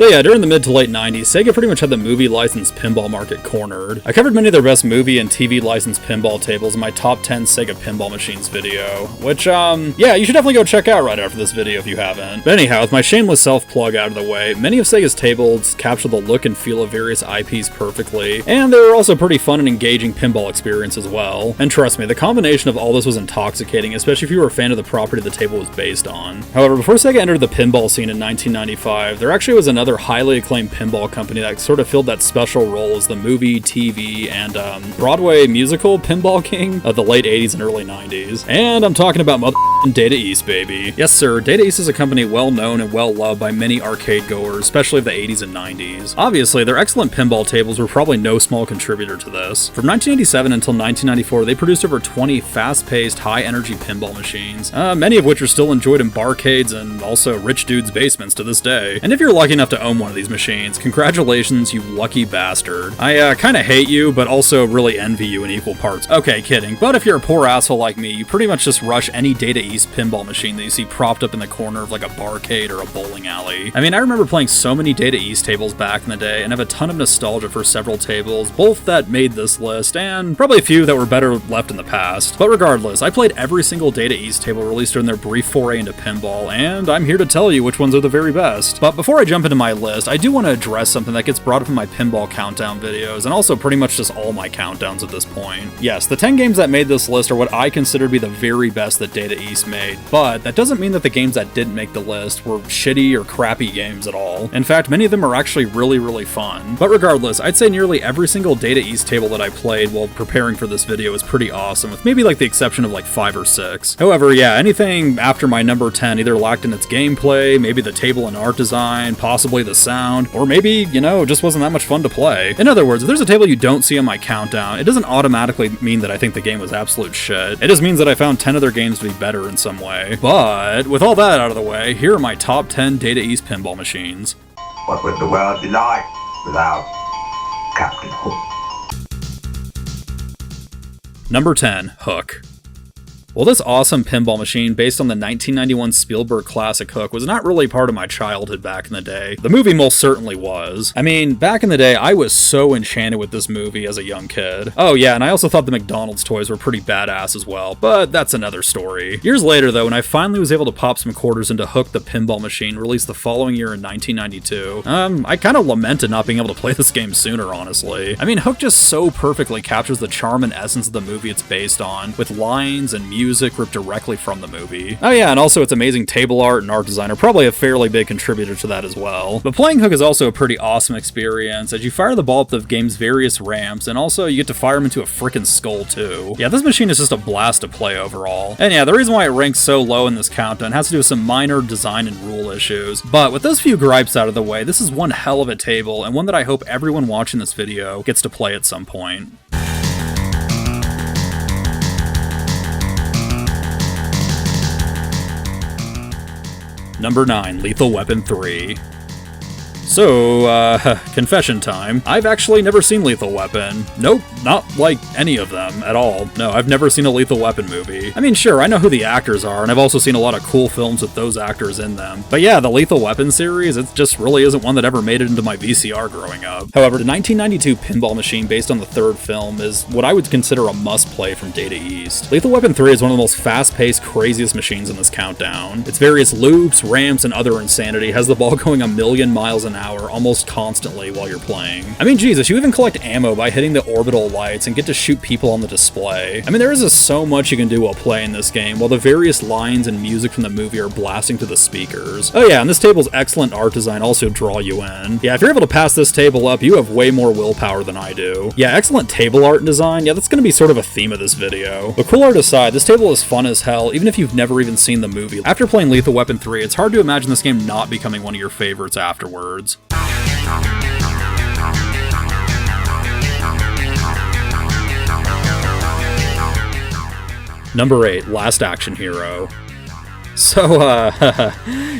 So yeah, during the mid to late 90s, Sega pretty much had the movie licensed pinball market cornered. I covered many of their best movie and TV licensed pinball tables in my top 10 Sega pinball machines video, which, yeah, you should definitely go check out right after this video if you haven't. But anyhow, with my shameless self-plug out of the way, many of Sega's tables capture the look and feel of various IPs perfectly, and they were also pretty fun and engaging pinball experience as well. And trust me, the combination of all this was intoxicating, especially if you were a fan of the property the table was based on. However, before Sega entered the pinball scene in 1995, there actually was another highly acclaimed pinball company that sort of filled that special role as the movie, TV, and Broadway musical pinball king of the late 80s and early 90s. And I'm talking about Data East, baby. Yes sir, Data East is a company well known and well loved by many arcade goers, especially of the 80s and 90s. Obviously, their excellent pinball tables were probably no small contributor to this. From 1987 until 1994, they produced over 20 fast-paced, high-energy pinball machines, many of which are still enjoyed in barcades and also rich dudes' basements to this day. And if you're lucky enough to own one of these machines, congratulations, you lucky bastard. I kinda hate you, but also really envy you in equal parts. Okay, kidding. But if you're a poor asshole like me, you pretty much just rush any Data East pinball machine that you see propped up in the corner of like a barcade or a bowling alley. I mean, I remember playing so many Data East tables back in the day and have a ton of nostalgia for several tables, both that made this list and probably a few that were better left in the past. But regardless, I played every single Data East table released during their brief foray into pinball, and I'm here to tell you which ones are the very best. But before I jump into my list, I do want to address something that gets brought up in my pinball countdown videos, and also pretty much just all my countdowns at this point. Yes, the 10 games that made this list are what I consider to be the very best that Data East made, but that doesn't mean that the games that didn't make the list were shitty or crappy games at all. In fact, many of them are actually really fun. But regardless, I'd say nearly every single Data East table that I played while preparing for this video is pretty awesome, with maybe like the exception of like 5 or 6. However, yeah, anything after my number 10 either lacked in its gameplay, maybe the table and art design, possibly the sound, or maybe, you know, just wasn't that much fun to play. In other words, if there's a table you don't see on my countdown, it doesn't automatically mean that I think the game was absolute shit. It just means that I found 10 other games to be better in some way. But with all that out of the way, here are my top 10 Data East pinball machines. What would the world be like without Captain Hook? Number 10, Hook. Well, this awesome pinball machine based on the 1991 Spielberg classic Hook was not really part of my childhood back in the day. The movie most certainly was. I mean, back in the day, I was so enchanted with this movie as a young kid. Oh yeah, and I also thought the McDonald's toys were pretty badass as well, but that's another story. Years later though, when I finally was able to pop some quarters into Hook the pinball machine, released the following year in 1992, I kind of lamented not being able to play this game sooner, honestly. I mean, Hook just so perfectly captures the charm and essence of the movie it's based on, with lines and music ripped directly from the movie. Oh yeah, and also its amazing table art and art design are probably a fairly big contributor to that as well. But playing Hook is also a pretty awesome experience, as you fire the ball up the game's various ramps, and also you get to fire them into a frickin' skull too. Yeah, this machine is just a blast to play overall. And yeah, the reason why it ranks so low in this countdown has to do with some minor design and rule issues. But with those few gripes out of the way, this is one hell of a table, and one that I hope everyone watching this video gets to play at some point. Number 9, Lethal Weapon 3. So, confession time. I've actually never seen Lethal Weapon. Nope, not like any of them at all. No, I've never seen a Lethal Weapon movie. I mean, sure, I know who the actors are, and I've also seen a lot of cool films with those actors in them. But yeah, the Lethal Weapon series, it just really isn't one that ever made it into my VCR growing up. However, the 1992 pinball machine based on the third film is what I would consider a must-play from Data East. Lethal Weapon 3 is one of the most fast-paced, craziest machines in this countdown. Its various loops, ramps, and other insanity has the ball going a million miles an hour almost constantly while you're playing. I mean, Jesus, you even collect ammo by hitting the orbital lights and get to shoot people on the display. I mean, there is just so much you can do while playing this game, while the various lines and music from the movie are blasting to the speakers. Oh yeah, and this table's excellent art design also draw you in. Yeah, if you're able to pass this table up, you have way more willpower than I do. Yeah, excellent table art and design, yeah, that's gonna be sort of a theme of this video. But cool art aside, this table is fun as hell, even if you've never even seen the movie. After playing Lethal Weapon 3, it's hard to imagine this game not becoming one of your favorites afterwards. Number 8, Last Action Hero. So,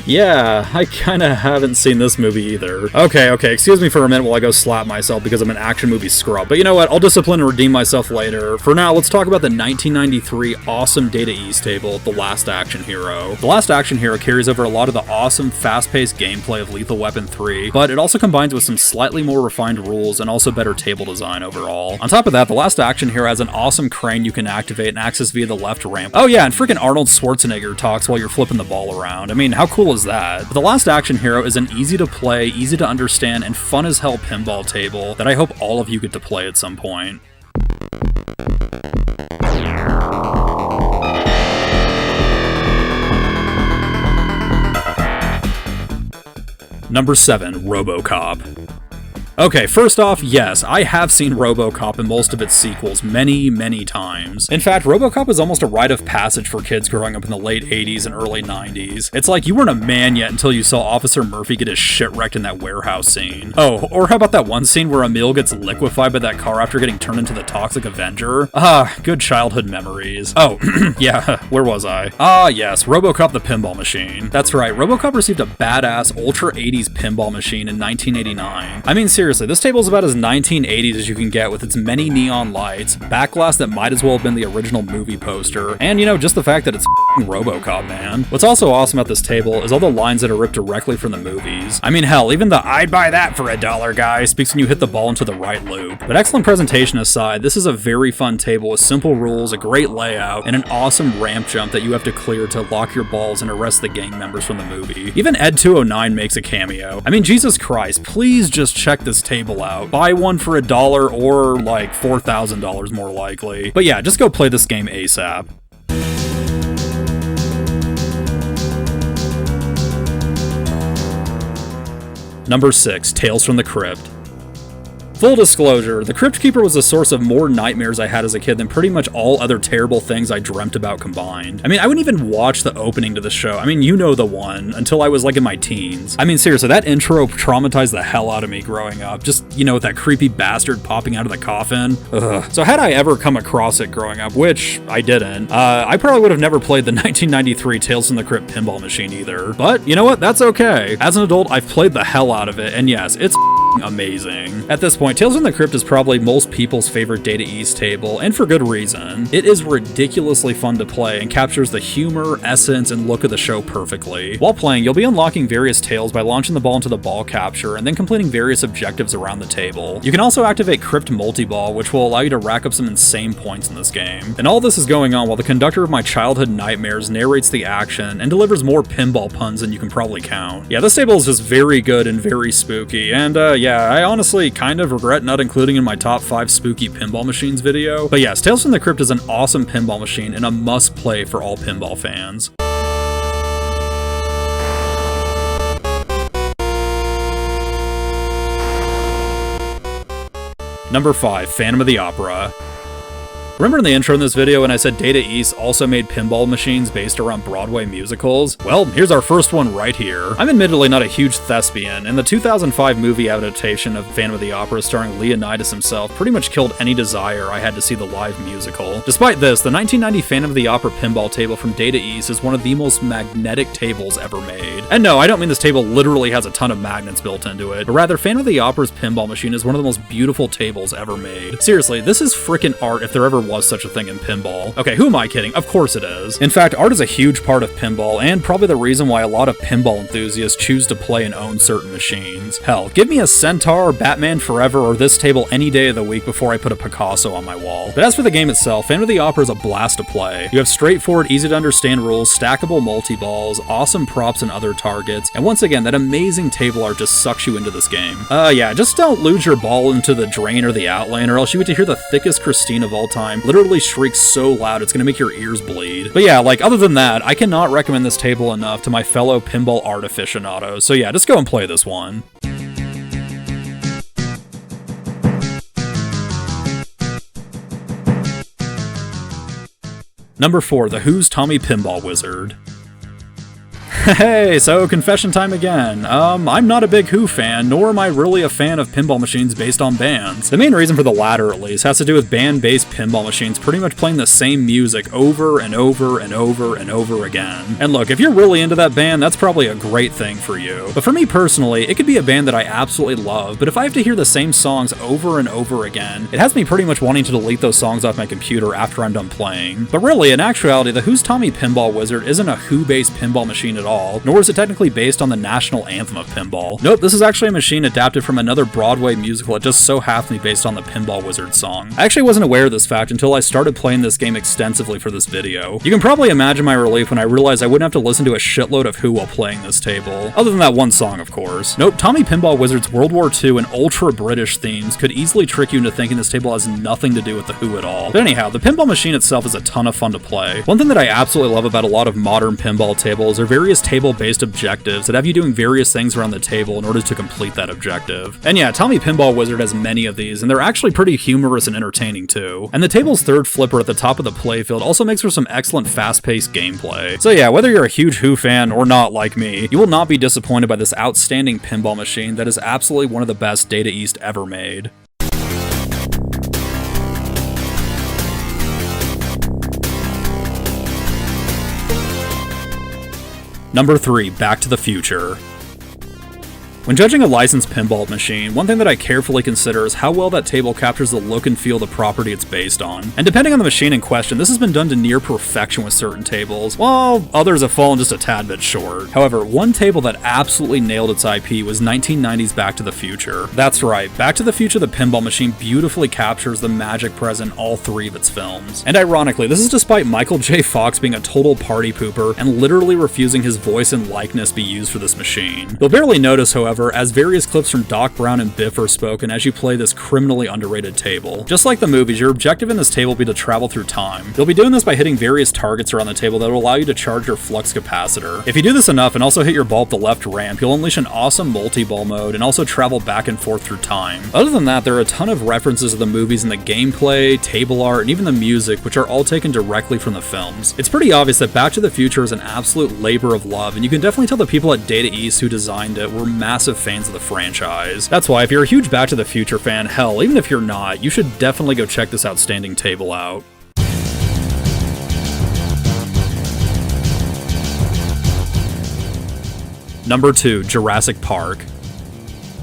yeah, I kinda haven't seen this movie either. Okay, excuse me for a minute while I go slap myself because I'm an action movie scrub. But you know what, I'll discipline and redeem myself later. For now, let's talk about the 1993 awesome Data East table, The Last Action Hero. The Last Action Hero carries over a lot of the awesome, fast-paced gameplay of Lethal Weapon 3, but it also combines with some slightly more refined rules and also better table design overall. On top of that, The Last Action Hero has an awesome crane you can activate and access via the left ramp. Oh yeah, and freaking Arnold Schwarzenegger talks while you're flipping the ball around. I mean, how cool is that? But The Last Action Hero is an easy to play, easy to understand, and fun as hell pinball table that I hope all of you get to play at some point. Number 7, Robocop. Okay, first off, yes, I have seen Robocop in most of its sequels many times. In fact, Robocop is almost a rite of passage for kids growing up in the late 80s and early 90s. It's like you weren't a man yet until you saw Officer Murphy get his shit wrecked in that warehouse scene. Oh, or how about that one scene where Emil gets liquefied by that car after getting turned into the Toxic Avenger? Ah, good childhood memories. Oh, yeah, where was I? Ah, yes, Robocop the Pinball Machine. That's right, Robocop received a badass Ultra 80s pinball machine in 1989. I mean, seriously, this table is about as 1980s as you can get with its many neon lights, backglass that might as well have been the original movie poster, and you know, just the fact that it's Robocop, man. What's also awesome about this table is all the lines that are ripped directly from the movies. I mean, hell, even the "I'd buy that for $1" guy speaks when you hit the ball into the right loop. But excellent presentation aside, this is a very fun table with simple rules, a great layout, and an awesome ramp jump that you have to clear to lock your balls and arrest the gang members from the movie. Even Ed209 makes a cameo. I mean, Jesus Christ, please just check this table out. Buy one for $1 or like $4,000 more likely. But yeah, just go play this game ASAP. Number 6, Tales from the Crypt. Full disclosure, the Crypt Keeper was a source of more nightmares I had as a kid than pretty much all other terrible things I dreamt about combined. I mean, I wouldn't even watch the opening to the show. I mean, you know the one, until I was like in my teens. I mean, seriously, that intro traumatized the hell out of me growing up. Just, you know, with that creepy bastard popping out of the coffin. Ugh. So had I ever come across it growing up, which I didn't, I probably would have never played the 1993 Tales from the Crypt pinball machine either. But, you know what? That's okay. As an adult, I've played the hell out of it, and yes, it's amazing. At this point, Tales from the Crypt is probably most people's favorite Data East table, and for good reason. It is ridiculously fun to play and captures the humor, essence, and look of the show perfectly. While playing, you'll be unlocking various tails by launching the ball into the ball capture and then completing various objectives around the table. You can also activate Crypt Multi-Ball, which will allow you to rack up some insane points in this game. And all this is going on while the conductor of my childhood nightmares narrates the action and delivers more pinball puns than you can probably count. Yeah, this table is just very good and very spooky, and yeah, I honestly kind of regret not including in my top 5 spooky pinball machines video. But yes, Tales from the Crypt is an awesome pinball machine and a must play for all pinball fans. Number 5, Phantom of the Opera. Remember in the intro in this video when I said Data East also made pinball machines based around Broadway musicals? Well, here's our first one right here. I'm admittedly not a huge thespian, and the 2005 movie adaptation of Phantom of the Opera starring Leonidas himself pretty much killed any desire I had to see the live musical. Despite this, the 1990 Phantom of the Opera pinball table from Data East is one of the most magnetic tables ever made. And no, I don't mean this table literally has a ton of magnets built into it, but rather Phantom of the Opera's pinball machine is one of the most beautiful tables ever made. Seriously, this is frickin' art if there ever was such a thing in pinball. Okay, who am I kidding? Of course it is. In fact, art is a huge part of pinball, and probably the reason why a lot of pinball enthusiasts choose to play and own certain machines. Hell, give me a Centaur, Batman Forever, or this table any day of the week before I put a Picasso on my wall. But as for the game itself, Phantom of the Opera is a blast to play. You have straightforward, easy to understand rules, stackable multi-balls, awesome props and other targets, and once again, that amazing table art just sucks you into this game. Yeah, just don't lose your ball into the drain or the outlane, or else you get to hear the thickest Christine of all time literally shriek so loud it's gonna make your ears bleed. But yeah, like, other than that, I cannot recommend this table enough to my fellow pinball art aficionados, so yeah, just go and play this one. Number 4, The Who's Tommy Pinball Wizard. Hey, so confession time again. I'm not a big Who fan, nor am I really a fan of pinball machines based on bands. The main reason for the latter, at least, has to do with band-based pinball machines pretty much playing the same music over and over and over and over again. And look, if you're really into that band, that's probably a great thing for you. But for me personally, it could be a band that I absolutely love, but if I have to hear the same songs over and over again, it has me pretty much wanting to delete those songs off my computer after I'm done playing. But really, in actuality, the Who's Tommy Pinball Wizard isn't a Who-based pinball machine at all, nor is it technically based on the national anthem of pinball. Nope, this is actually a machine adapted from another Broadway musical that just so happens to be based on the Pinball Wizard song. I actually wasn't aware of this fact until I started playing this game extensively for this video. You can probably imagine my relief when I realized I wouldn't have to listen to a shitload of Who while playing this table. Other than that one song, of course. Nope, Tommy Pinball Wizard's World War II and ultra-British themes could easily trick you into thinking this table has nothing to do with the Who at all. But anyhow, the pinball machine itself is a ton of fun to play. One thing that I absolutely love about a lot of modern pinball tables are various table-based objectives that have you doing various things around the table in order to complete that objective. And yeah, Tommy Pinball Wizard has many of these, and they're actually pretty humorous and entertaining too. And the table's third flipper at the top of the playfield also makes for some excellent fast-paced gameplay. So yeah, whether you're a huge Who fan or not like me, you will not be disappointed by this outstanding pinball machine that is absolutely one of the best Data East ever made. Number 3, Back to the Future. When judging a licensed pinball machine, one thing that I carefully consider is how well that table captures the look and feel of the property it's based on. And depending on the machine in question, this has been done to near perfection with certain tables, while others have fallen just a tad bit short. However, one table that absolutely nailed its IP was 1990's Back to the Future. That's right, Back to the Future the pinball machine beautifully captures the magic present in all 3 of its films. And ironically, this is despite Michael J. Fox being a total party pooper and literally refusing his voice and likeness be used for this machine. You'll barely notice, however, as various clips from Doc Brown and Biff are spoken as you play this criminally underrated table. Just like the movies, your objective in this table will be to travel through time. You'll be doing this by hitting various targets around the table that will allow you to charge your flux capacitor. If you do this enough and also hit your ball up the left ramp, you'll unleash an awesome multi-ball mode and also travel back and forth through time. Other than that, there are a ton of references to the movies in the gameplay, table art, and even the music, which are all taken directly from the films. It's pretty obvious that Back to the Future is an absolute labor of love, and you can definitely tell the people at Data East who designed it were massive fans of the franchise. That's why if you're a huge Back to the Future fan, hell, even if you're not, you should definitely go check this outstanding table out. Number 2, Jurassic Park.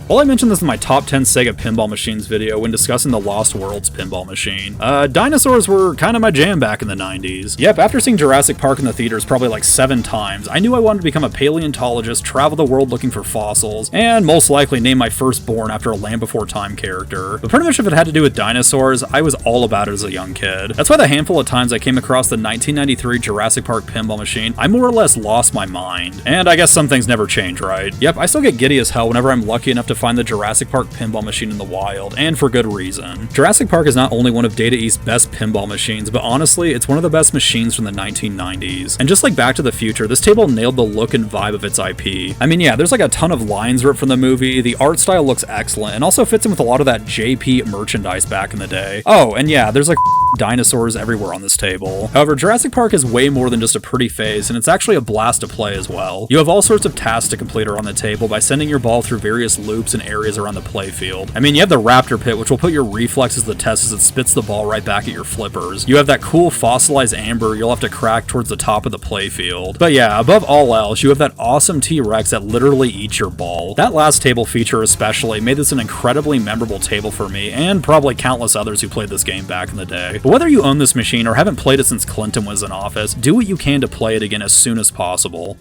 While I mentioned this in my top 10 Sega pinball machines video when discussing the Lost Worlds pinball machine, dinosaurs were kind of my jam back in the 90s. Yep, after seeing Jurassic Park in the theaters probably like 7 times, I knew I wanted to become a paleontologist, travel the world looking for fossils, and most likely name my firstborn after a Land Before Time character. But pretty much if it had to do with dinosaurs, I was all about it as a young kid. That's why the handful of times I came across the 1993 Jurassic Park pinball machine, I more or less lost my mind. And I guess some things never change, right? Yep, I still get giddy as hell whenever I'm lucky enough to find the Jurassic Park pinball machine in the wild, and for good reason. Jurassic Park is not only one of Data East's best pinball machines, but honestly, it's one of the best machines from the 1990s. And just like Back to the Future, this table nailed the look and vibe of its IP. I mean, yeah, there's like a ton of lines ripped from the movie, the art style looks excellent, and also fits in with a lot of that JP merchandise back in the day. Oh, and yeah, there's like dinosaurs everywhere on this table. However, Jurassic Park is way more than just a pretty face, and it's actually a blast to play as well. You have all sorts of tasks to complete around the table by sending your ball through various loops and areas around the playfield. I mean, you have the Raptor Pit, which will put your reflexes to the test as it spits the ball right back at your flippers. You have that cool fossilized amber you'll have to crack towards the top of the playfield. But yeah, above all else, you have that awesome T-Rex that literally eats your ball. That last table feature especially made this an incredibly memorable table for me, and probably countless others who played this game back in the day. But whether you own this machine or haven't played it since Clinton was in office, do what you can to play it again as soon as possible.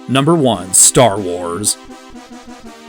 Number 1, Star Wars.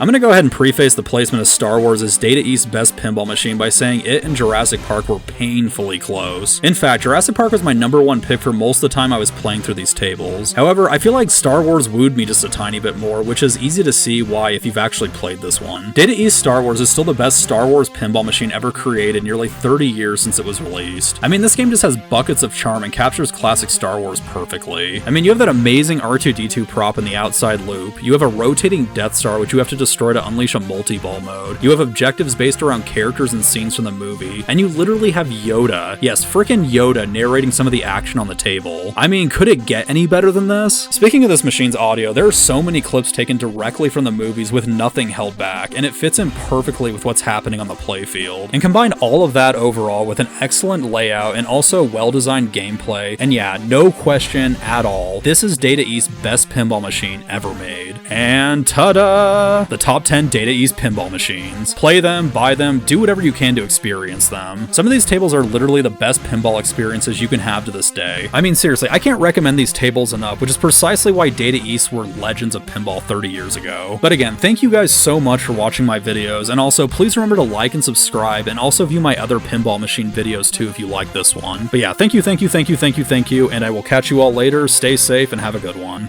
I'm going to go ahead and preface the placement of Star Wars as Data East's best pinball machine by saying it and Jurassic Park were painfully close. In fact, Jurassic Park was my number 1 pick for most of the time I was playing through these tables. However, I feel like Star Wars wooed me just a tiny bit more, which is easy to see why if you've actually played this one. Data East Star Wars is still the best Star Wars pinball machine ever created nearly 30 years since it was released. I mean, this game just has buckets of charm and captures classic Star Wars perfectly. I mean, you have that amazing R2-D2 prop in the outside loop, you have a rotating Death Star which you have to destroy destroy to unleash a multi-ball mode. You have objectives based around characters and scenes from the movie, and you literally have Yoda, yes, frickin' Yoda, narrating some of the action on the table. I mean, could it get any better than this? Speaking of this machine's audio, there are so many clips taken directly from the movies with nothing held back, and it fits in perfectly with what's happening on the playfield. And combine all of that overall with an excellent layout and also well-designed gameplay, and yeah, no question at all, this is Data East's best pinball machine ever made. And ta-da! The top 10 Data East pinball machines. Play them, buy them, do whatever you can to experience them. Some of these tables are literally the best pinball experiences you can have to this day. I mean, seriously, I can't recommend these tables enough, which is precisely why Data East were legends of pinball 30 years ago. But again, thank you guys so much for watching my videos, and also please remember to like and subscribe, and also view my other pinball machine videos too if you like this one. But yeah, thank you, and I will catch you all later. Stay safe and have a good one.